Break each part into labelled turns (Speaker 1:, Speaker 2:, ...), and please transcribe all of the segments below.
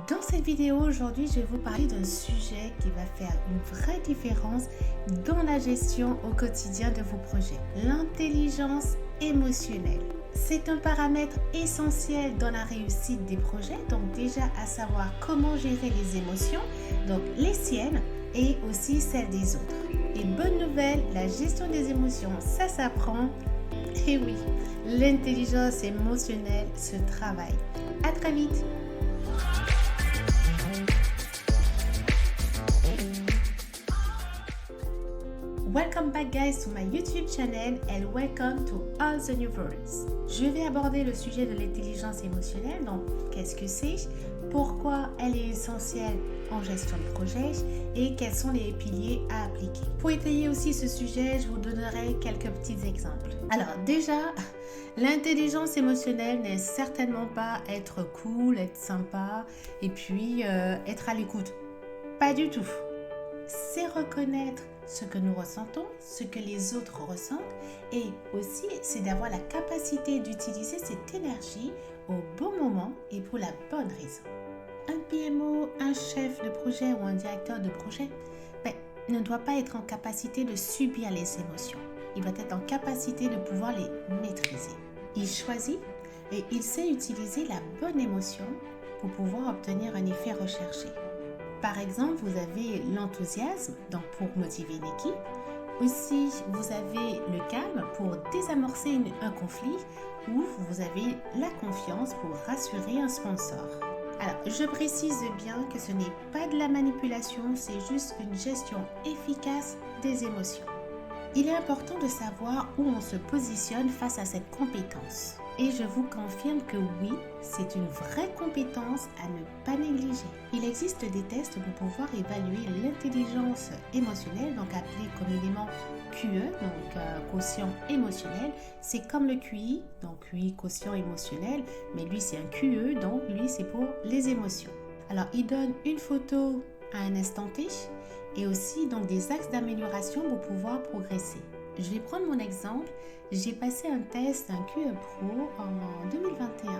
Speaker 1: Dans cette vidéo aujourd'hui, je vais vous parler d'un sujet qui va faire une vraie différence dans la gestion au quotidien de vos projets. L'intelligence émotionnelle. C'est un paramètre essentiel dans la réussite des projets, donc déjà à savoir comment gérer les émotions, donc les siennes et aussi celles des autres. Et bonne nouvelle, la gestion des émotions, ça s'apprend. Et oui, l'intelligence émotionnelle se travaille. À très vite. Welcome back guys to my YouTube channel and welcome to All the New Words. Je vais aborder le sujet de l'intelligence émotionnelle, donc qu'est-ce que c'est, pourquoi elle est essentielle en gestion de projet et quels sont les piliers à appliquer. Pour étayer aussi ce sujet, je vous donnerai quelques petits exemples. Alors déjà, l'intelligence émotionnelle n'est certainement pas être cool, être sympa et puis être à l'écoute. Pas du tout. C'est reconnaître ce que nous ressentons, ce que les autres ressentent et aussi c'est d'avoir la capacité d'utiliser cette énergie au bon moment et pour la bonne raison. Un PMO, un chef de projet ou un directeur de projet ne doit pas être en capacité de subir les émotions. Il doit être en capacité de pouvoir les maîtriser. Il choisit et il sait utiliser la bonne émotion pour pouvoir obtenir un effet recherché. Par exemple, vous avez l'enthousiasme donc pour motiver une équipe. Aussi, vous avez le calme pour désamorcer un conflit ou vous avez la confiance pour rassurer un sponsor. Alors, je précise bien que ce n'est pas de la manipulation, c'est juste une gestion efficace des émotions. Il est important de savoir où on se positionne face à cette compétence. Et je vous confirme que oui, c'est une vraie compétence à ne pas négliger. Il existe des tests pour pouvoir évaluer l'intelligence émotionnelle, donc appelée communément QE, donc quotient émotionnel. C'est comme le QI, donc QI quotient émotionnel, mais lui c'est un QE, donc lui c'est pour les émotions. Alors il donne une photo à un instant T et aussi donc des axes d'amélioration pour pouvoir progresser. Je vais prendre mon exemple. J'ai passé un test, un QE Pro en 2021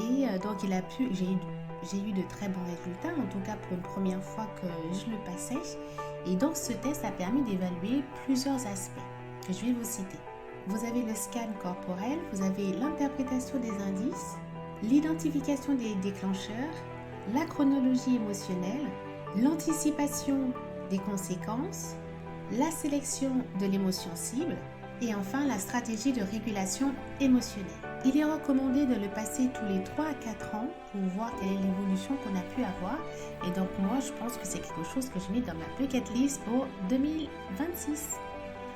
Speaker 1: et donc j'ai eu de très bons résultats, en tout cas pour une première fois que je le passais. Et donc ce test a permis d'évaluer plusieurs aspects que je vais vous citer. Vous avez le scan corporel, vous avez l'interprétation des indices, l'identification des déclencheurs, la chronologie émotionnelle, l'anticipation des conséquences, la sélection de l'émotion cible et enfin la stratégie de régulation émotionnelle. Il est recommandé de le passer tous les 3 à 4 ans pour voir quelle est l'évolution qu'on a pu avoir. Et donc moi, je pense que c'est quelque chose que je mets dans ma bucket list pour 2026.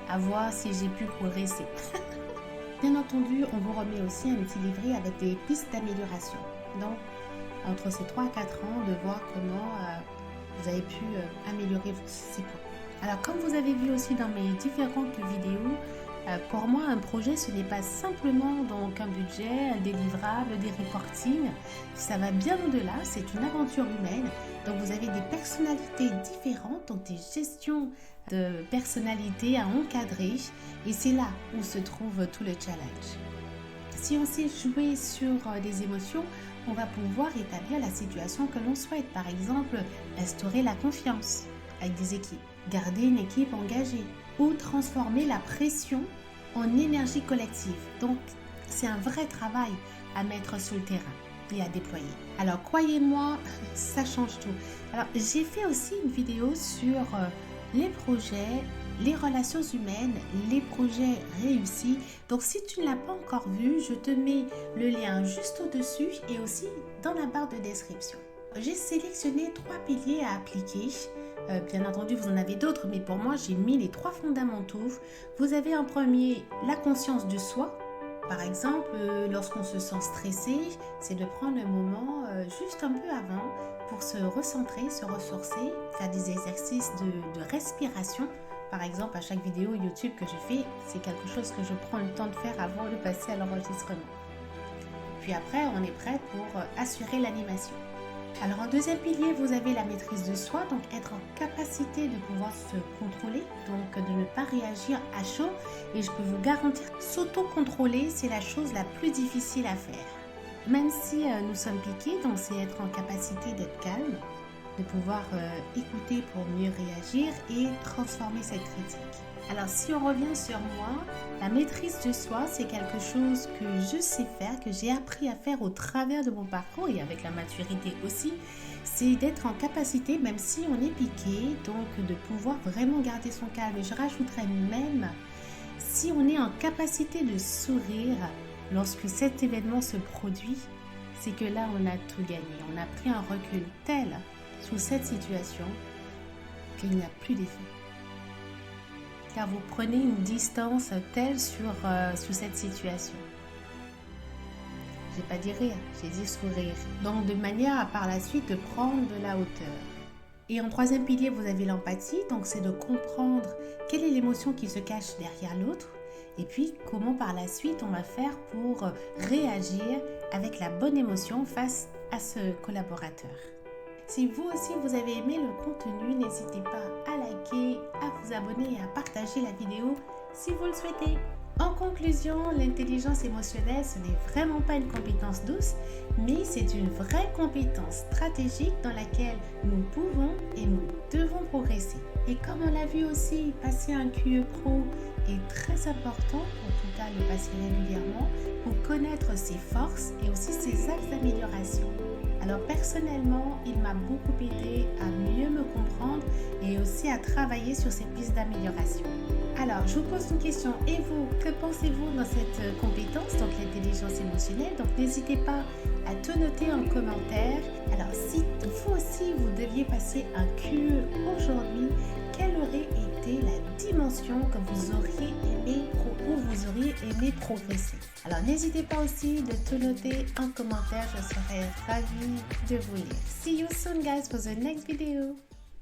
Speaker 1: À voir si j'ai pu progresser. Bien entendu, on vous remet aussi un petit livret avec des pistes d'amélioration. Donc, entre ces 3 à 4 ans, de voir comment vous avez pu améliorer ces points. Alors, comme vous avez vu aussi dans mes différentes vidéos, pour moi, un projet, ce n'est pas simplement donc un budget, un délivrable, des reportings. Ça va bien au-delà, c'est une aventure humaine. Donc, vous avez des personnalités différentes, donc des gestions de personnalités à encadrer. Et c'est là où se trouve tout le challenge. Si on sait jouer sur des émotions, on va pouvoir établir la situation que l'on souhaite. Par exemple, instaurer la confiance avec des équipes, garder une équipe engagée ou transformer la pression en énergie collective. Donc, c'est un vrai travail à mettre sur le terrain et à déployer. Alors, croyez-moi, ça change tout. Alors, j'ai fait aussi une vidéo sur les projets, les relations humaines, les projets réussis. Donc, si tu ne l'as pas encore vu, je te mets le lien juste au-dessus et aussi dans la barre de description. J'ai sélectionné 3 piliers à appliquer. Bien entendu, vous en avez d'autres, mais pour moi, j'ai mis les 3 fondamentaux. Vous avez en premier la conscience de soi. Par exemple, lorsqu'on se sent stressé, c'est de prendre un moment juste un peu avant pour se recentrer, se ressourcer, faire des exercices de respiration. Par exemple, à chaque vidéo YouTube que je fais, c'est quelque chose que je prends le temps de faire avant de passer à l'enregistrement. Puis après, on est prêt pour assurer l'animation. Alors en deuxième pilier, vous avez la maîtrise de soi, donc être en capacité de pouvoir se contrôler, donc de ne pas réagir à chaud. Et je peux vous garantir, s'auto-contrôler, c'est la chose la plus difficile à faire. même si nous sommes piqués, donc c'est être en capacité d'être calme, de pouvoir écouter pour mieux réagir et transformer cette critique. Alors si on revient sur moi, la maîtrise de soi, c'est quelque chose que je sais faire, que j'ai appris à faire au travers de mon parcours et avec la maturité aussi. C'est d'être en capacité, même si on est piqué, donc de pouvoir vraiment garder son calme. Et je rajouterais même, si on est en capacité de sourire lorsque cet événement se produit, c'est que là on a tout gagné. On a pris un recul tel sur cette situation qu'il n'y a plus d'effet. Car vous prenez une distance telle sur cette situation. J'ai pas dit rire, j'ai dit sourire. Donc de manière à par la suite de prendre de la hauteur. Et en troisième pilier, vous avez l'empathie. Donc c'est de comprendre quelle est l'émotion qui se cache derrière l'autre. Et puis comment par la suite on va faire pour réagir avec la bonne émotion face à ce collaborateur. Si vous aussi vous avez aimé le contenu, n'hésitez pas à liker, à vous abonner et à partager la vidéo si vous le souhaitez. En conclusion, l'intelligence émotionnelle, ce n'est vraiment pas une compétence douce, mais c'est une vraie compétence stratégique dans laquelle nous pouvons et nous devons progresser. Et comme on l'a vu aussi, passer un QE Pro est très important, en tout cas le passer régulièrement, pour connaître ses forces et aussi ses axes d'amélioration. Alors personnellement, il m'a beaucoup aidé à mieux me comprendre et aussi à travailler sur ces pistes d'amélioration. Alors, je vous pose une question. Et vous, que pensez-vous dans cette compétence, donc l'intelligence émotionnelle? Donc, n'hésitez pas à tout noter en commentaire. Alors, si vous aussi, vous deviez passer un QE aujourd'hui, quelle aurait été la dimension que vous auriez aimé ou vous auriez aimé progresser? Alors, n'hésitez pas aussi de tout noter en commentaire. Je serai ravie de vous lire. See you soon, guys, for the next video.